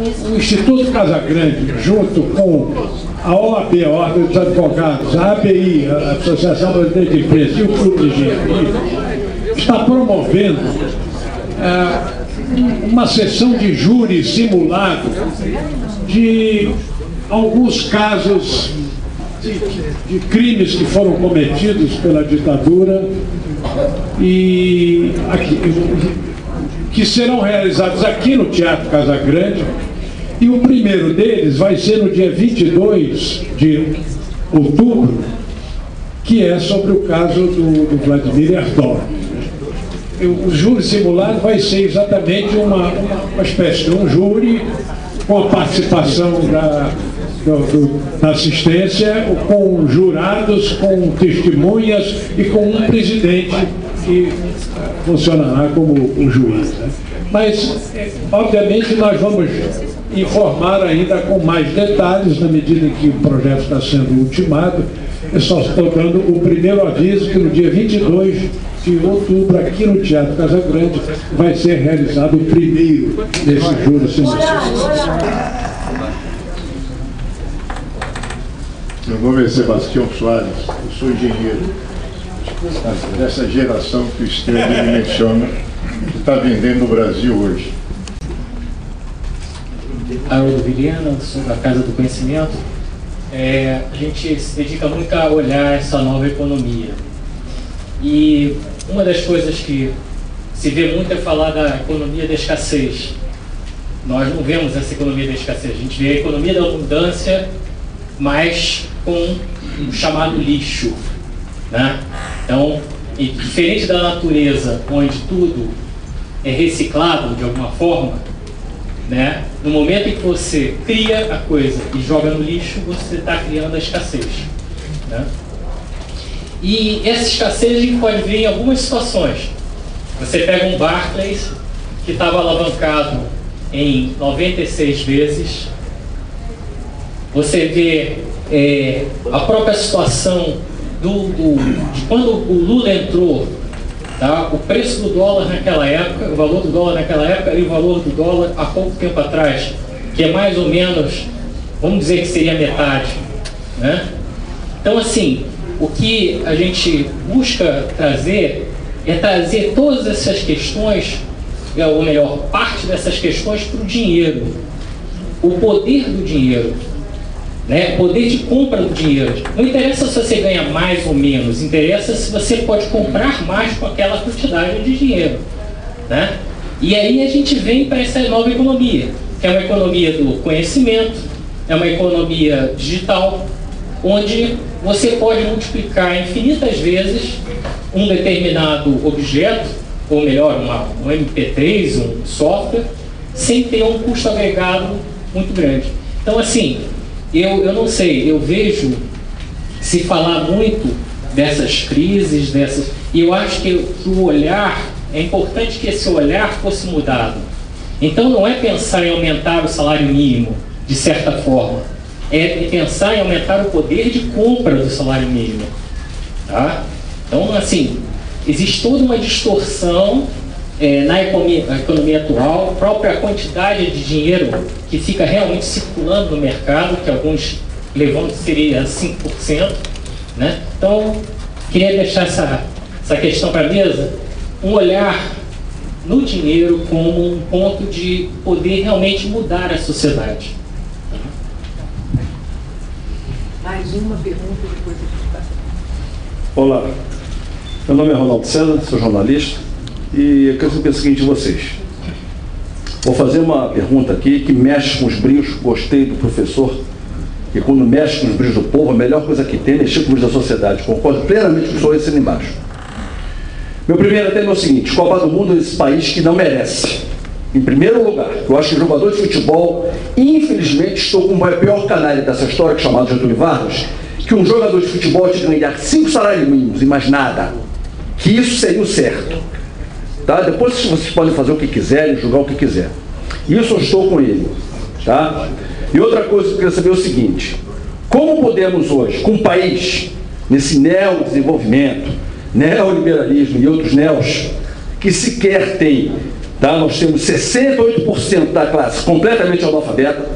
o Instituto Casagrande, junto com a OAB, a Ordem dos Advogados, a ABI, a Associação Brasileira de Empresas e o Clube de Engenharia, está promovendo uma sessão de júri simulado de alguns casos de crimes que foram cometidos pela ditadura e que serão realizados aqui no Teatro Casagrande, e o primeiro deles vai ser no dia 22 de outubro, que é sobre o caso do Vladimir Herzog. O júri simulado vai ser exatamente uma espécie de um júri com a participação da assistência, com jurados, com testemunhas e com um presidente que funcionará como o juiz, né? Mas, obviamente, nós vamos informar ainda com mais detalhes na medida em que o projeto está sendo ultimado. Eu só estou dando o primeiro aviso que no dia 22 de outubro, aqui no Teatro Casagrande, vai ser realizado o primeiro desses juros simultâneos. Meu nome é Sebastião Soares, eu sou engenheiro dessa geração que o Estevam me menciona, que está vendendo no Brasil hoje. Haroldo Vilhena, sou da Casa do Conhecimento. A gente se dedica muito a olhar essa nova economia. E uma das coisas que se vê muito é falar da economia da escassez. Nós não vemos essa economia da escassez, a gente vê a economia da abundância, mas com o chamado lixo, né? Então, e diferente da natureza, onde tudo é reciclado de alguma forma, né? No momento em que você cria a coisa e joga no lixo, você está criando a escassez, né? E essa escassez a gente pode ver em algumas situações. Você pega um Barclays que estava alavancado em 96 vezes. Você vê a própria situação de quando o Lula entrou, tá? O preço do dólar naquela época, o valor do dólar naquela época e o valor do dólar há pouco tempo atrás, que é mais ou menos, vamos dizer que seria metade, né? Então, assim, o que a gente busca trazer é trazer todas essas questões, ou melhor, parte dessas questões para o dinheiro, o poder do dinheiro, né? Poder de compra do dinheiro. Não interessa se você ganha mais ou menos, interessa se você pode comprar mais com aquela quantidade de dinheiro, né? E aí a gente vem para essa nova economia, que é uma economia do conhecimento, é uma economia digital, onde você pode multiplicar infinitas vezes um determinado objeto, ou melhor, um MP3, um software, sem ter um custo agregado muito grande. Então, assim, eu não sei, eu vejo se falar muito dessas crises, e eu acho que o olhar, é importante que esse olhar fosse mudado. Então não é pensar em aumentar o salário mínimo, de certa forma, é pensar em aumentar o poder de compra do salário mínimo, tá? Então, assim, existe toda uma distorção na economia atual, a própria quantidade de dinheiro que fica realmente circulando no mercado, que alguns levantam seria 5%, né? Então, queria deixar essa questão para a mesa, um olhar no dinheiro como um ponto de poder realmente mudar a sociedade. Mais uma pergunta e depois a gente passa. Olá, meu nome é Ronaldo César, sou jornalista e eu quero saber o seguinte de vocês. Vou fazer uma pergunta aqui que mexe com os brilhos. Gostei do professor, que quando mexe com os brilhos do povo, a melhor coisa que tem é mexer com os brilhos da sociedade. Concordo plenamente com o senhor esse ali embaixo. Meu primeiro tema é o seguinte: Copa do Mundo é esse país que não merece. Em primeiro lugar, eu acho que o jogador de futebol, infelizmente, estou com o pior canalha dessa história, que é chamado Getúlio Vargas, que um jogador de futebol tinha que ganhar 5 salários mínimos e mais nada. Que isso seria o certo. Tá? Depois vocês podem fazer o que quiserem, julgar o que quiser. Isso eu estou com ele. Tá? E outra coisa que eu queria saber é o seguinte: como podemos hoje, com um país nesse neodesenvolvimento, neoliberalismo e outros neos, que sequer tem Tá? Nós temos 68% da classe completamente analfabeta,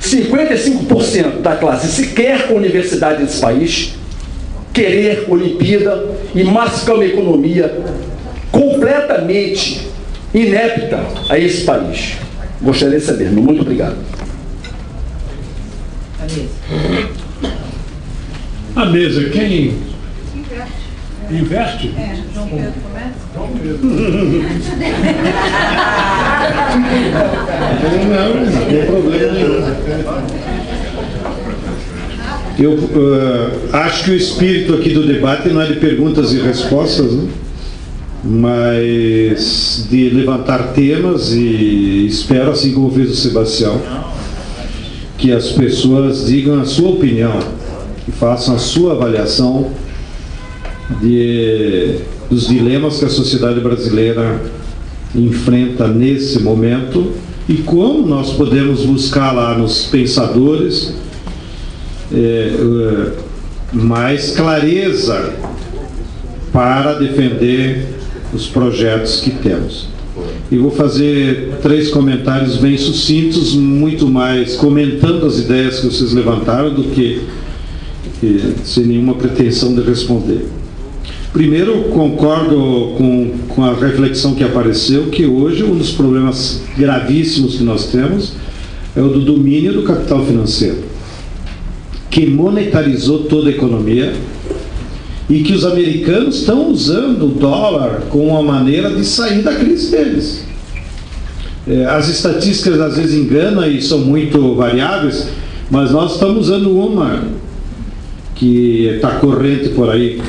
55% da classe sequer com universidade nesse país, querer Olimpíada e massificar uma economia completamente inepta a esse país. Gostaria de saber. Muito obrigado. A mesa, quem inverte? João Pedro começa? João Pedro. Não tem problema nenhum. Eu acho que o espírito aqui do debate não é de perguntas e respostas, né? Mas de levantar temas, e espero, assim como fez o Sebastião, que as pessoas digam a sua opinião e façam a sua avaliação dos dilemas que a sociedade brasileira enfrenta nesse momento e como nós podemos buscar lá nos pensadores mais clareza para defender os projetos que temos. E vou fazer 3 comentários bem sucintos, muito mais comentando as ideias que vocês levantaram do que sem nenhuma pretensão de responder. Primeiro, concordo com a reflexão que apareceu, que hoje um dos problemas gravíssimos que nós temos é o do domínio do capital financeiro, que monetarizou toda a economia e que os americanos estão usando o dólar como uma maneira de sair da crise deles. As estatísticas às vezes enganam e são muito variáveis, mas nós estamos usando uma que está corrente por aí.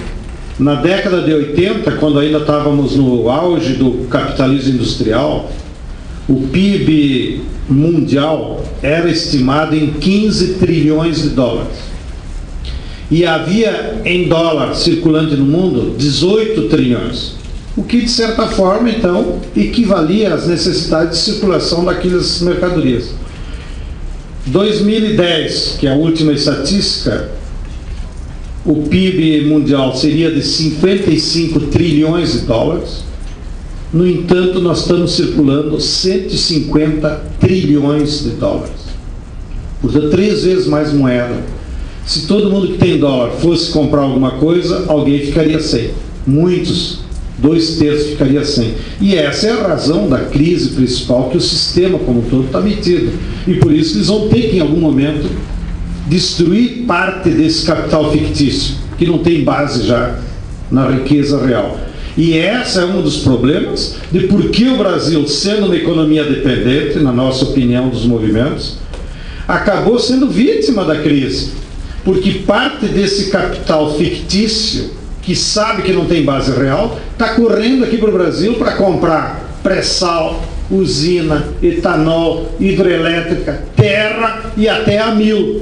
Na década de 80, quando ainda estávamos no auge do capitalismo industrial, o PIB mundial era estimado em 15 trilhões de dólares. E havia em dólar circulante no mundo 18 trilhões. O que, de certa forma, então, equivalia às necessidades de circulação daquelas mercadorias. 2010, que é a última estatística, o PIB mundial seria de 55 trilhões de dólares. No entanto, nós estamos circulando 150 trilhões de dólares. Portanto, 3 vezes mais moeda. Se todo mundo que tem dólar fosse comprar alguma coisa, alguém ficaria sem. Muitos, 2/3 ficaria sem. E essa é a razão da crise principal que o sistema como um todo está metido. E por isso eles vão ter que, em algum momento, destruir parte desse capital fictício, que não tem base já na riqueza real. E esse é um dos problemas de por que o Brasil, sendo uma economia dependente, na nossa opinião, dos movimentos, acabou sendo vítima da crise. Porque parte desse capital fictício, que sabe que não tem base real, está correndo aqui para o Brasil para comprar pré-sal, usina, etanol, hidrelétrica, terra e até a mil,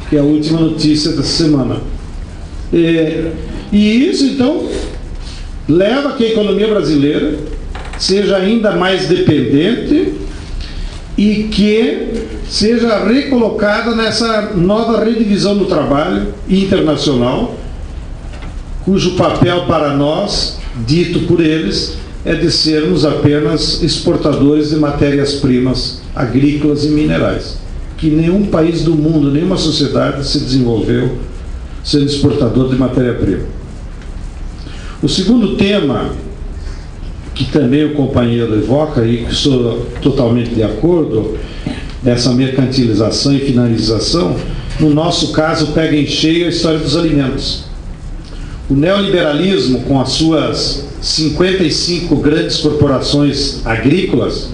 que é a última notícia dessa semana. E isso, então, leva a que a economia brasileira seja ainda mais dependente e que seja recolocada nessa nova redivisão do trabalho internacional, cujo papel para nós, dito por eles, é de sermos apenas exportadores de matérias-primas agrícolas e minerais, que nenhum país do mundo, nenhuma sociedade se desenvolveu sendo exportador de matéria-prima. O segundo tema, que também o companheiro evoca e que sou totalmente de acordo, dessa mercantilização e finalização, no nosso caso pega em cheio a história dos alimentos. O neoliberalismo, com as suas 55 grandes corporações agrícolas,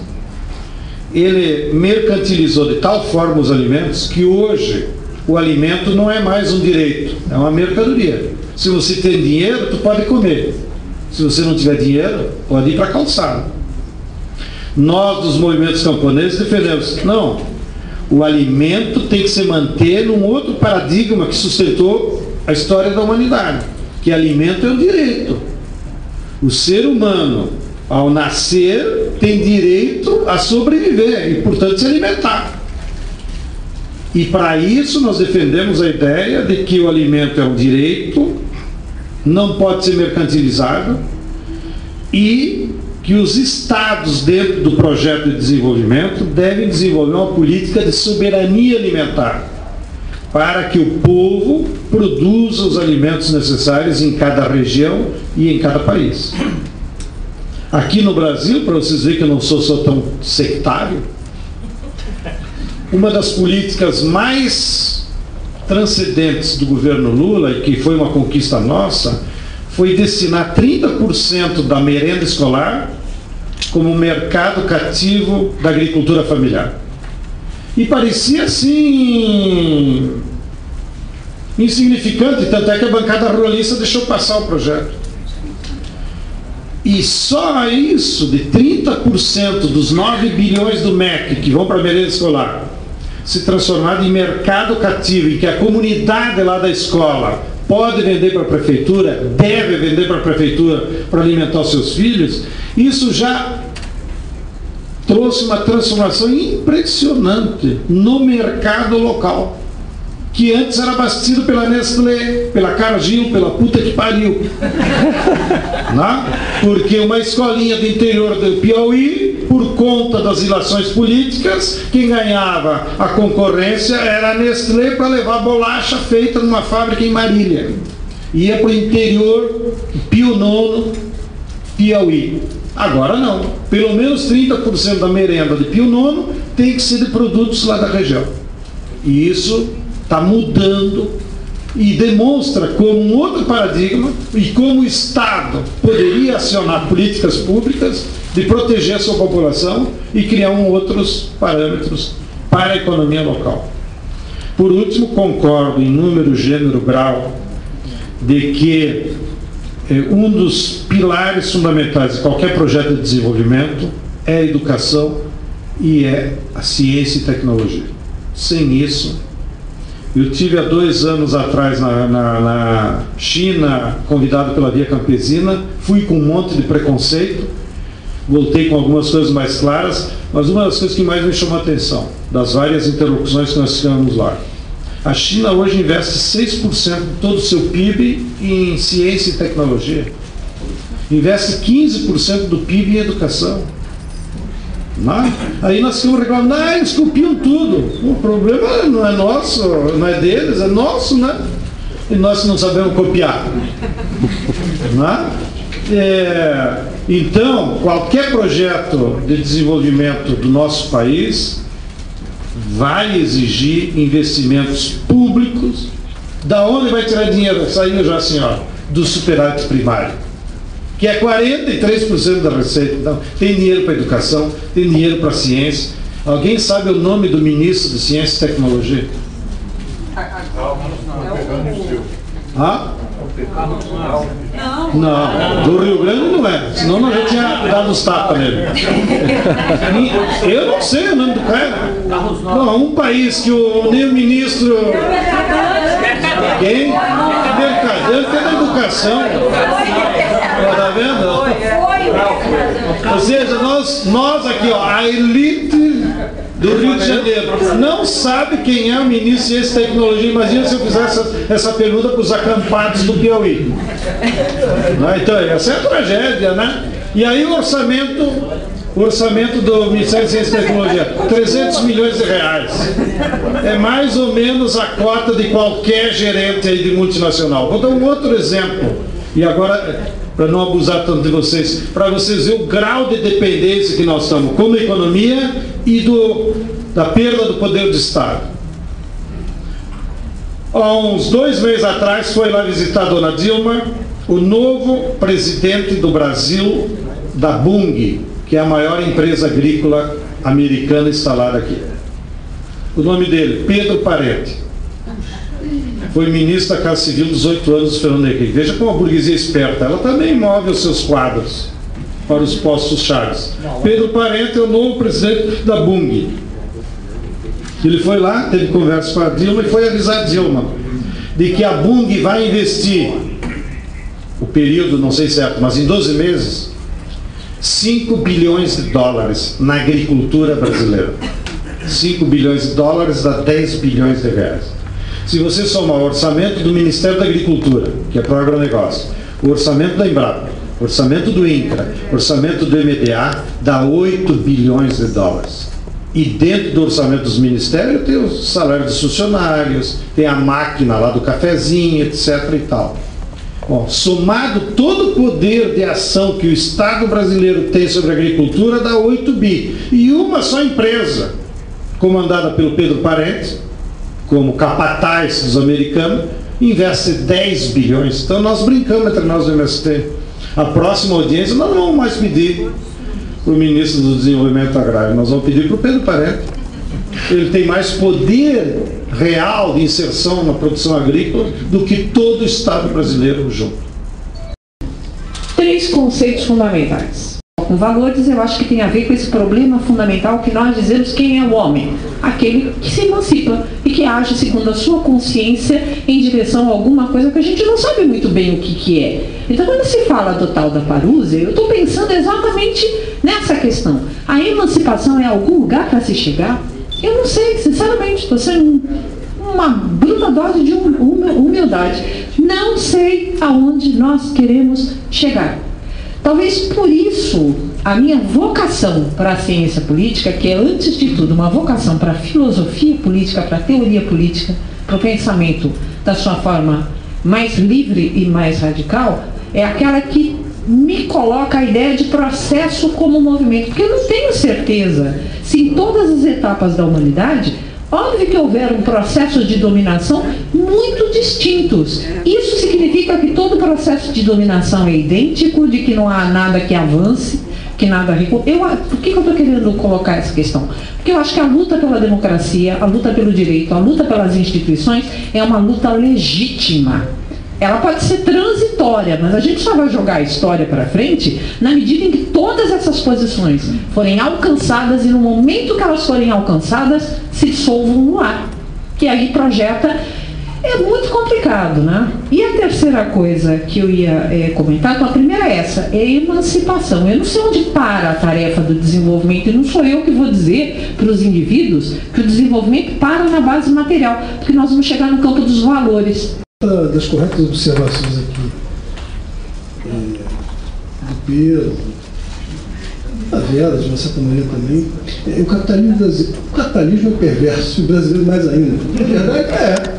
ele mercantilizou de tal forma os alimentos que hoje o alimento não é mais um direito, é uma mercadoria. Se você tem dinheiro, tu pode comer. Se você não tiver dinheiro, pode ir para a calçada. Nós, dos movimentos camponeses, defendemos, não, o alimento tem que se manter num outro paradigma que sustentou a história da humanidade, que alimento é um direito. O ser humano, ao nascer, tem direito a sobreviver e, portanto, se alimentar. E para isso nós defendemos a ideia de que o alimento é um direito, não pode ser mercantilizado e que os estados, dentro do projeto de desenvolvimento, devem desenvolver uma política de soberania alimentar, para que o povo produza os alimentos necessários em cada região e em cada país. Aqui no Brasil, para vocês verem que eu não sou tão sectário, uma das políticas mais transcendentes do governo Lula, e que foi uma conquista nossa, foi destinar 30% da merenda escolar como mercado cativo da agricultura familiar. E parecia assim insignificante, tanto é que a bancada ruralista deixou passar o projeto. E só isso, de 30% dos 9 bilhões do MEC que vão para a merenda escolar, se transformar em mercado cativo, em que a comunidade lá da escola pode vender para a prefeitura, deve vender para a prefeitura para alimentar os seus filhos, isso já trouxe uma transformação impressionante no mercado local, que antes era abastecido pela Nestlé, pela Cargill, pela puta que pariu. Não? Porque uma escolinha do interior do Piauí, por conta das ilações políticas, quem ganhava a concorrência era a Nestlé para levar bolacha feita numa fábrica em Marília. Ia para o interior, Pio IX, Piauí. Agora não. Pelo menos 30% da merenda de Pio IX tem que ser de produtos lá da região. E isso está mudando e demonstra como um outro paradigma e como o Estado poderia acionar políticas públicas de proteger a sua população e criar outros parâmetros para a economia local. Por último, concordo em número, gênero, grau de que um dos pilares fundamentais de qualquer projeto de desenvolvimento é a educação e é a ciência e tecnologia. Sem isso, eu tive há 2 anos atrás na China, convidado pela Via Campesina, fui com um monte de preconceito, voltei com algumas coisas mais claras, mas uma das coisas que mais me chamou a atenção, das várias interlocuções que nós tivemos lá, a China hoje investe 6% de todo o seu PIB em ciência e tecnologia, investe 15% do PIB em educação. Não? Aí nós ficamos reclamando, eles copiam tudo. O problema não é nosso, não é deles, é nosso, né? E nós não sabemos copiar. Não? Então, qualquer projeto de desenvolvimento do nosso país vai exigir investimentos públicos. Da onde vai tirar dinheiro? Saiu já assim, ó, do superávit primário, que é 43% da receita. Então, tem dinheiro para educação, tem dinheiro para ciência. Alguém sabe o nome do ministro de Ciência e Tecnologia? Não, do Rio Grande não é, senão nós já tinha dado os tapas nele. Eu não sei o nome do cara. Não, um país que nem o ministro. Quem? Mercadante, que é da educação. Tá vendo? Ou seja, nós aqui, ó, a elite do Rio de Janeiro não sabe quem é o ministro de Ciência e Tecnologia. Imagina se eu fizesse essa pergunta para os acampados do Piauí. Então, essa é a tragédia, né? E aí o orçamento do Ministério de Ciência e Tecnologia, 300 milhões de reais. É mais ou menos a cota de qualquer gerente aí de multinacional. Vou dar um outro exemplo. E agora, para não abusar tanto de vocês, para vocês verem o grau de dependência que nós estamos como economia e da perda do poder do Estado. Há uns 2 meses atrás foi lá visitar a dona Dilma, o novo presidente do Brasil, da Bunge, que é a maior empresa agrícola americana instalada aqui. O nome dele, Pedro Parente. Foi ministro da Casa Civil 18 anos do Fernando Henrique. Veja como a burguesia é esperta. Ela também move os seus quadros para os postos chaves. Pedro Parente é o novo presidente da Bunge. Ele foi lá, teve conversa com a Dilma e foi avisar a Dilma de que a Bunge vai investir, o período não sei certo, mas em 12 meses, 5 bilhões de dólares na agricultura brasileira. 5 bilhões de dólares dá 10 bilhões de reais. Se você somar o orçamento do Ministério da Agricultura, que é para o agronegócio, o orçamento da Embrapa, orçamento do INCRA, orçamento do MDA, dá 8 bilhões de dólares. E dentro do orçamento dos ministérios tem os salários dos funcionários, tem a máquina lá do cafezinho, etc. e tal. Bom, somado todo o poder de ação que o Estado brasileiro tem sobre a agricultura, dá 8 bi. E uma só empresa, comandada pelo Pedro Parente, como capataz dos americanos, investe 10 bilhões. Então nós brincamos entre nós do MST. A próxima audiência nós não vamos mais pedir para o ministro do Desenvolvimento Agrário, nós vamos pedir para o Pedro Parente. Ele tem mais poder real de inserção na produção agrícola do que todo o Estado brasileiro junto. 3 conceitos fundamentais. Com valores, eu acho que tem a ver com esse problema fundamental que nós dizemos quem é o homem. Aquele que se emancipa e que age segundo a sua consciência em direção a alguma coisa que a gente não sabe muito bem o que é. Então, quando se fala do tal da Parousia, eu estou pensando exatamente nessa questão. A emancipação é algum lugar para se chegar? Eu não sei, sinceramente, estou sendo uma bruta dose de humildade. Não sei aonde nós queremos chegar. Talvez por isso a minha vocação para a ciência política, que é antes de tudo uma vocação para a filosofia política, para a teoria política, para o pensamento da sua forma mais livre e mais radical, é aquela que me coloca a ideia de processo como movimento, porque eu não tenho certeza se em todas as etapas da humanidade, óbvio que houver um processo de dominação muito distintos. Isso significa que todo processo de dominação é idêntico, de que não há nada que avance, que nada recua. Por que eu estou querendo colocar essa questão? Porque eu acho que a luta pela democracia, a luta pelo direito, a luta pelas instituições é uma luta legítima. Ela pode ser transitória, mas a gente só vai jogar a história para frente na medida em que todas essas posições forem alcançadas e no momento que elas forem alcançadas se dissolvam no ar. Que aí projeta... É muito complicado, né? E a terceira coisa que eu ia comentar, então a primeira é essa, é a emancipação. Eu não sei onde para a tarefa do desenvolvimento, e não sou eu que vou dizer para os indivíduos que o desenvolvimento para na base material, porque nós vamos chegar no campo dos valores. Das corretas observações aqui do Pedro, da Vera, de uma certa maneira também, o capitalismo é perverso, e o brasileiro mais ainda. Na verdade,